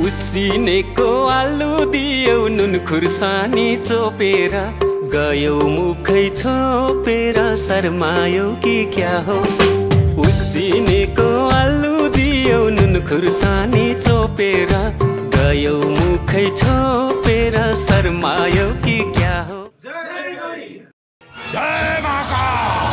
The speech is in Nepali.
उसिनेको आलु दियौ नुन खुर्सानी चोपेर गयौ मुखै छोपेर शर्मायौ कि क्या हो। उसिनेको आलु दियौ नुन खुर्सानी चोपेर गयौ मुखै छोपेर शर्मायौ कि क्या हो। जय महाकाल।